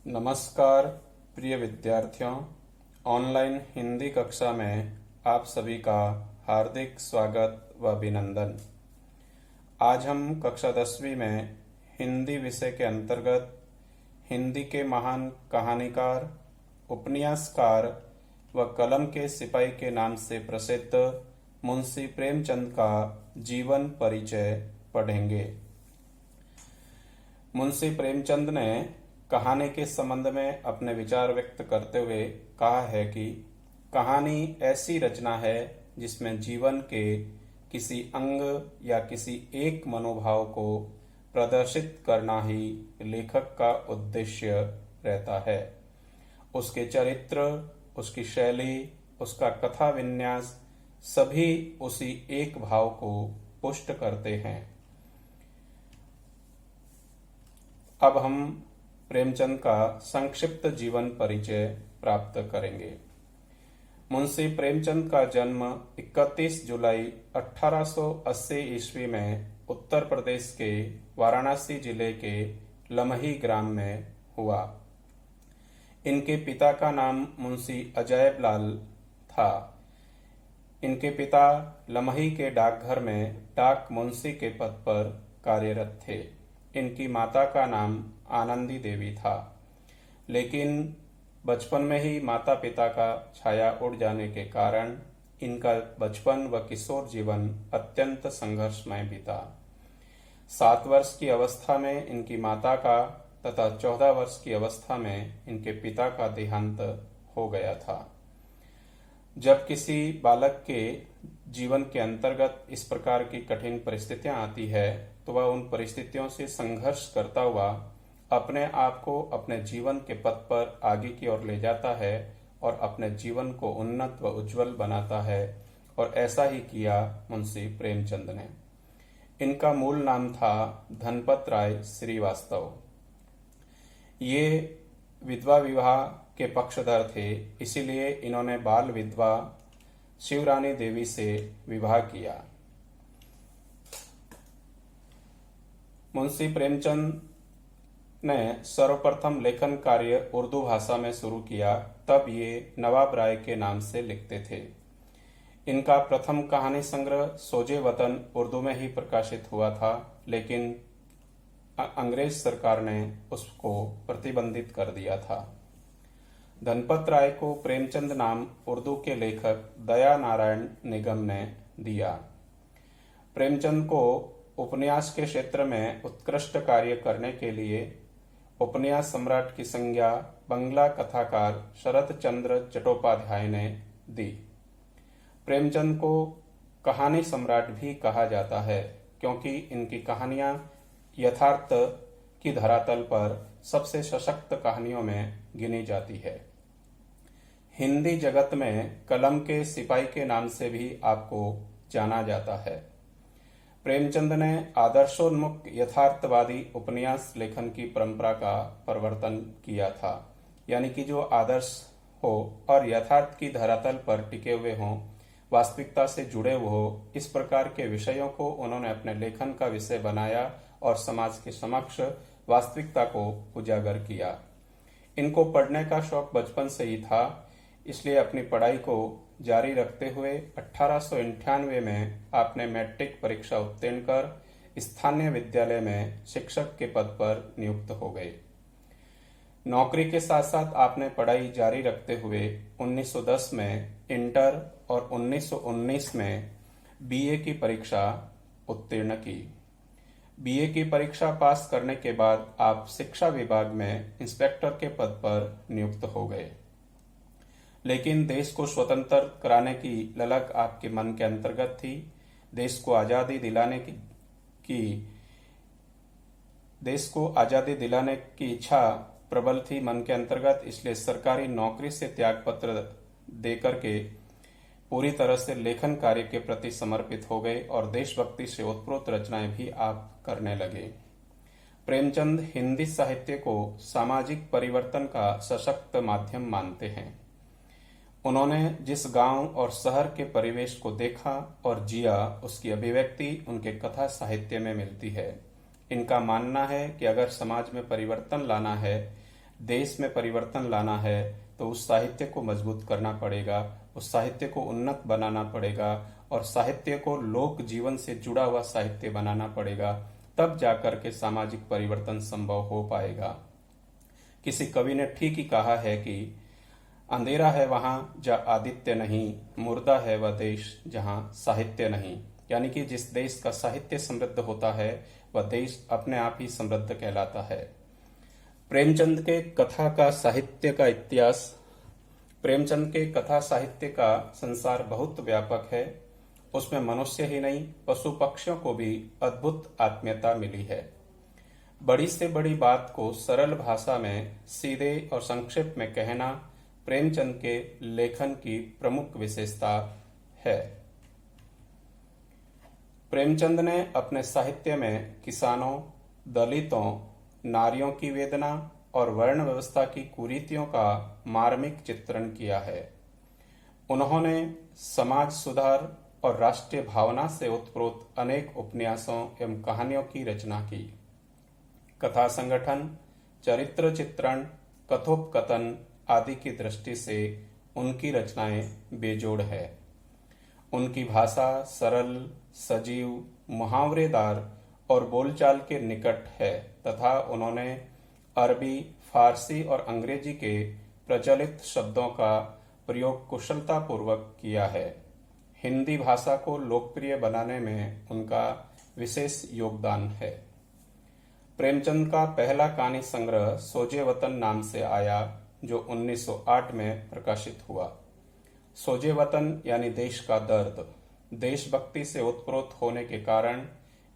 नमस्कार प्रिय विद्यार्थियों, ऑनलाइन हिंदी कक्षा में आप सभी का हार्दिक स्वागत व अभिनंदन। आज हम कक्षा 10वीं में हिंदी विषय के अंतर्गत हिंदी के महान कहानीकार, उपन्यासकार व कलम के सिपाही के नाम से प्रसिद्ध मुंशी प्रेमचंद का जीवन परिचय पढ़ेंगे। मुंशी प्रेमचंद ने कहानी के संबंध में अपने विचार व्यक्त करते हुए कहा है कि कहानी ऐसी रचना है जिसमें जीवन के किसी अंग या किसी एक मनोभाव को प्रदर्शित करना ही लेखक का उद्देश्य रहता है। उसके चरित्र, उसकी शैली, उसका कथा विन्यास सभी उसी एक भाव को पुष्ट करते हैं। अब हम प्रेमचंद का संक्षिप्त जीवन परिचय प्राप्त करेंगे। मुंशी प्रेमचंद का जन्म 31 जुलाई 1880 ईस्वी में उत्तर प्रदेश के वाराणसी जिले के लमही ग्राम में हुआ। इनके पिता का नाम मुंशी अजैब लाल था। इनके पिता लमही के डाकघर में डाक मुंशी के पद पर कार्यरत थे। इनकी माता का नाम आनंदी देवी था, लेकिन बचपन में ही माता पिता का छाया उड़ जाने के कारण इनका बचपन व किशोर जीवन अत्यंत संघर्षमय बीता। 7 वर्ष की अवस्था में इनकी माता का तथा 14 वर्ष की अवस्था में इनके पिता का देहांत हो गया था। जब किसी बालक के जीवन के अंतर्गत इस प्रकार की कठिन परिस्थितियां आती है तो वह उन परिस्थितियों से संघर्ष करता हुआ अपने आप को अपने जीवन के पथ पर आगे की ओर ले जाता है और अपने जीवन को उन्नत व उज्जवल बनाता है, और ऐसा ही किया मुंशी प्रेमचंद ने। इनका मूल नाम था धनपत राय श्रीवास्तव। ये विधवा विवाह के पक्षधर थे, इसीलिए इन्होंने बाल विधवा शिवरानी देवी से विवाह किया। मुंशी प्रेमचंद ने सर्वप्रथम लेखन कार्य उर्दू भाषा में शुरू किया, तब ये नवाब राय के नाम से लिखते थे। इनका प्रथम कहानी संग्रह सोजे वतन उर्दू में ही प्रकाशित हुआ था, लेकिन अंग्रेज सरकार ने उसको प्रतिबंधित कर दिया था। धनपत राय को प्रेमचंद नाम उर्दू के लेखक दया नारायण निगम ने दिया। प्रेमचंद को उपन्यास के क्षेत्र में उत्कृष्ट कार्य करने के लिए उपन्यास सम्राट की संज्ञा बंगला कथाकार शरत चंद्र चट्टोपाध्याय ने दी। प्रेमचंद को कहानी सम्राट भी कहा जाता है, क्योंकि इनकी कहानियां यथार्थ की धरातल पर सबसे सशक्त कहानियों में गिनी जाती है। हिंदी जगत में कलम के सिपाही के नाम से भी आपको जाना जाता है। प्रेमचंद ने आदर्शोन्मुख यथार्थवादी उपन्यास लेखन की परंपरा का प्रवर्तन किया था, यानी कि जो आदर्श हो और यथार्थ की धरातल पर टिके हुए हों, वास्तविकता से जुड़े हुए हो, इस प्रकार के विषयों को उन्होंने अपने लेखन का विषय बनाया और समाज के समक्ष वास्तविकता को उजागर किया। इनको पढ़ने का शौक बचपन से ही था, इसलिए अपनी पढ़ाई को जारी रखते हुए 1898 में आपने मैट्रिक परीक्षा उत्तीर्ण कर स्थानीय विद्यालय में शिक्षक के पद पर नियुक्त हो गए। नौकरी के साथ साथ आपने पढ़ाई जारी रखते हुए 1910 में इंटर और 1919 में बीए की परीक्षा उत्तीर्ण की। बीए की परीक्षा पास करने के बाद आप शिक्षा विभाग में इंस्पेक्टर के पद पर नियुक्त हो गए। लेकिन देश को स्वतंत्र कराने की ललक आपके मन के अंतर्गत थी। देश को आजादी दिलाने की इच्छा प्रबल थी मन के अंतर्गत, इसलिए सरकारी नौकरी से त्यागपत्र देकर के पूरी तरह से लेखन कार्य के प्रति समर्पित हो गए और देशभक्ति से ओतप्रोत रचनाएं भी आप करने लगे। प्रेमचंद हिंदी साहित्य को सामाजिक परिवर्तन का सशक्त माध्यम मानते हैं। उन्होंने जिस गांव और शहर के परिवेश को देखा और जिया, उसकी अभिव्यक्ति उनके कथा साहित्य में मिलती है। इनका मानना है कि अगर समाज में परिवर्तन लाना है, देश में परिवर्तन लाना है तो उस साहित्य को मजबूत करना पड़ेगा, उस साहित्य को उन्नत बनाना पड़ेगा और साहित्य को लोक जीवन से जुड़ा हुआ साहित्य बनाना पड़ेगा, तब जाकर के सामाजिक परिवर्तन संभव हो पाएगा। किसी कवि ने ठीक ही कहा है कि अंधेरा है वहां जहाँ आदित्य नहीं, मुर्दा है वह देश जहां साहित्य नहीं। यानी कि जिस देश का साहित्य समृद्ध होता है वह देश अपने आप ही समृद्ध कहलाता है। प्रेमचंद के कथा का साहित्य का इतिहास। प्रेमचंद के कथा साहित्य का संसार बहुत व्यापक है। उसमें मनुष्य ही नहीं पशु पक्षियों को भी अद्भुत आत्मीयता मिली है। बड़ी से बड़ी बात को सरल भाषा में सीधे और संक्षिप्त में कहना प्रेमचंद के लेखन की प्रमुख विशेषता है। प्रेमचंद ने अपने साहित्य में किसानों, दलितों, नारियों की वेदना और वर्ण व्यवस्था की कुरीतियों का मार्मिक चित्रण किया है। उन्होंने समाज सुधार और राष्ट्रीय भावना से उत्प्रोत अनेक उपन्यासों एवं कहानियों की रचना की। कथा संगठन, चरित्र चित्रण, कथोपकथन आदि की दृष्टि से उनकी रचनाएं बेजोड़ है। उनकी भाषा सरल, सजीव, मुहावरेदार और बोलचाल के निकट है तथा उन्होंने अरबी, फारसी और अंग्रेजी के प्रचलित शब्दों का प्रयोग कुशलतापूर्वक किया है। हिंदी भाषा को लोकप्रिय बनाने में उनका विशेष योगदान है। प्रेमचंद का पहला कहानी संग्रह सोजे वतन नाम से आया, जो 1908 में प्रकाशित हुआ। सोजे वतन यानी देश का दर्द, देशभक्ति से उत्प्रोत होने के कारण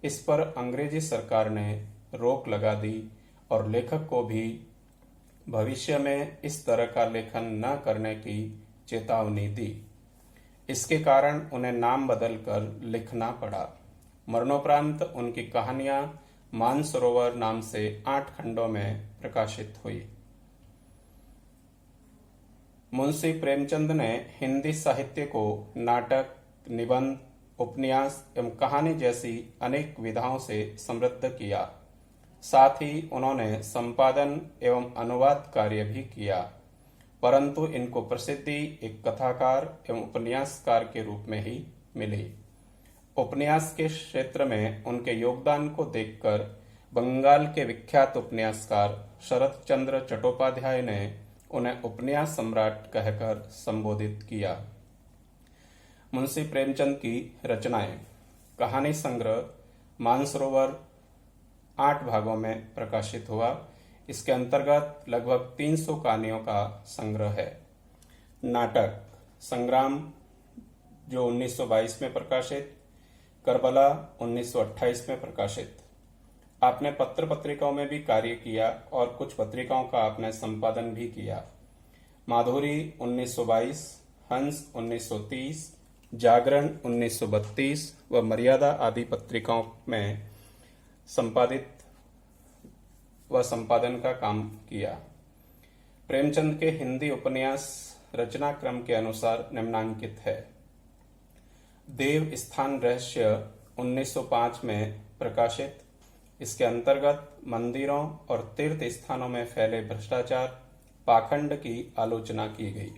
इस पर अंग्रेजी सरकार ने रोक लगा दी और लेखक को भी भविष्य में इस तरह का लेखन न करने की चेतावनी दी। इसके कारण उन्हें नाम बदलकर लिखना पड़ा। मरणोपरांत उनकी कहानियां मानसरोवर नाम से 8 खंडों में प्रकाशित हुई। मुंशी प्रेमचंद ने हिंदी साहित्य को नाटक, निबंध, उपन्यास एवं कहानी जैसी अनेक विधाओं से समृद्ध किया। साथ ही उन्होंने संपादन एवं अनुवाद कार्य भी किया, परंतु इनको प्रसिद्धि एक कथाकार एवं उपन्यासकार के रूप में ही मिली। उपन्यास के क्षेत्र में उनके योगदान को देखकर बंगाल के विख्यात उपन्यासकार शरत चंद्र चट्टोपाध्याय ने उन्हें उपन्यास सम्राट कहकर संबोधित किया। मुंशी प्रेमचंद की रचनाएं। कहानी संग्रह मानसरोवर 8 भागों में प्रकाशित हुआ। इसके अंतर्गत लगभग 300 कहानियों का संग्रह है। नाटक संग्राम, जो 1922 में प्रकाशित, करबला 1928 में प्रकाशित। आपने पत्र पत्रिकाओं में भी कार्य किया और कुछ पत्रिकाओं का आपने संपादन भी किया। माधुरी 1922, हंस 1930, जागरण 1932 व मर्यादा आदि पत्रिकाओं में संपादित व संपादन का काम किया। प्रेमचंद के हिंदी उपन्यास रचना क्रम के अनुसार निम्नांकित है। देव स्थान रहस्य 1905 में प्रकाशित। इसके अंतर्गत मंदिरों और तीर्थ स्थानों में फैले भ्रष्टाचार, पाखंड की आलोचना की गई।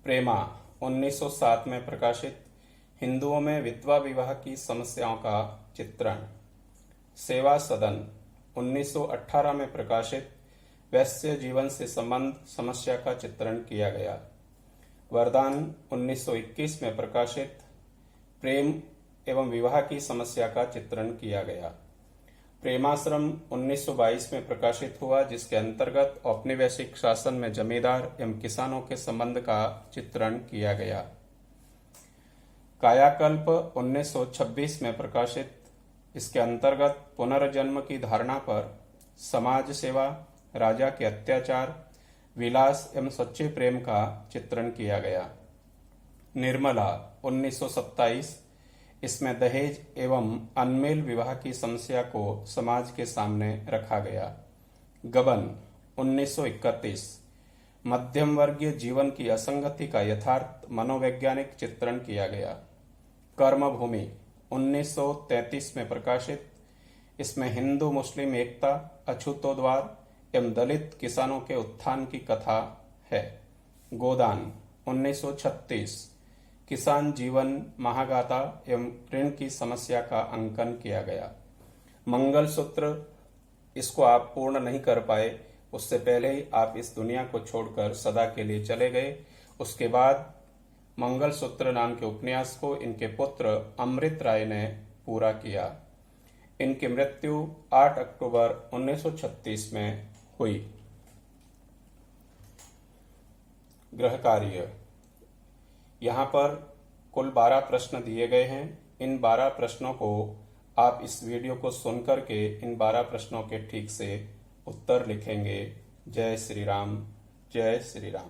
प्रेमा 1907 में प्रकाशित। हिंदुओं में विधवा विवाह की समस्याओं का चित्रण। सेवा सदन 1918 में प्रकाशित। वैश्य जीवन से संबंध समस्या का चित्रण किया गया। वरदान 1921 में प्रकाशित। प्रेम एवं विवाह की समस्या का चित्रण किया गया। प्रेमाश्रम 1922 में प्रकाशित हुआ, जिसके अंतर्गत औपनिवेशिक शासन में जमींदार एवं किसानों के संबंध का चित्रण किया गया। कायाकल्प 1926 में प्रकाशित। इसके अंतर्गत पुनर्जन्म की धारणा पर समाज सेवा, राजा के अत्याचार, विलास एवं सच्चे प्रेम का चित्रण किया गया। निर्मला 1927। इसमें दहेज एवं अनमेल विवाह की समस्या को समाज के सामने रखा गया। गबन 1931। मध्यम वर्गीय जीवन की असंगति का यथार्थ मनोवैज्ञानिक चित्रण किया गया। कर्मभूमि 1933 में प्रकाशित। इसमें हिंदू मुस्लिम एकता, अछूतोद्वार एवं दलित किसानों के उत्थान की कथा है। गोदान 1936 किसान जीवन महागाथा एवं ऋण की समस्या का अंकन किया गया। मंगलसूत्र, इसको आप पूर्ण नहीं कर पाए, उससे पहले ही आप इस दुनिया को छोड़कर सदा के लिए चले गए। उसके बाद मंगलसूत्र नाम के उपन्यास को इनके पुत्र अमृत राय ने पूरा किया। इनकी मृत्यु 8 अक्टूबर 1936 में हुई। गृह कार्य, यहाँ पर कुल 12 प्रश्न दिए गए हैं। इन 12 प्रश्नों को आप इस वीडियो को सुनकर के इन 12 प्रश्नों के ठीक से उत्तर लिखेंगे। जय श्री राम, जय श्री राम।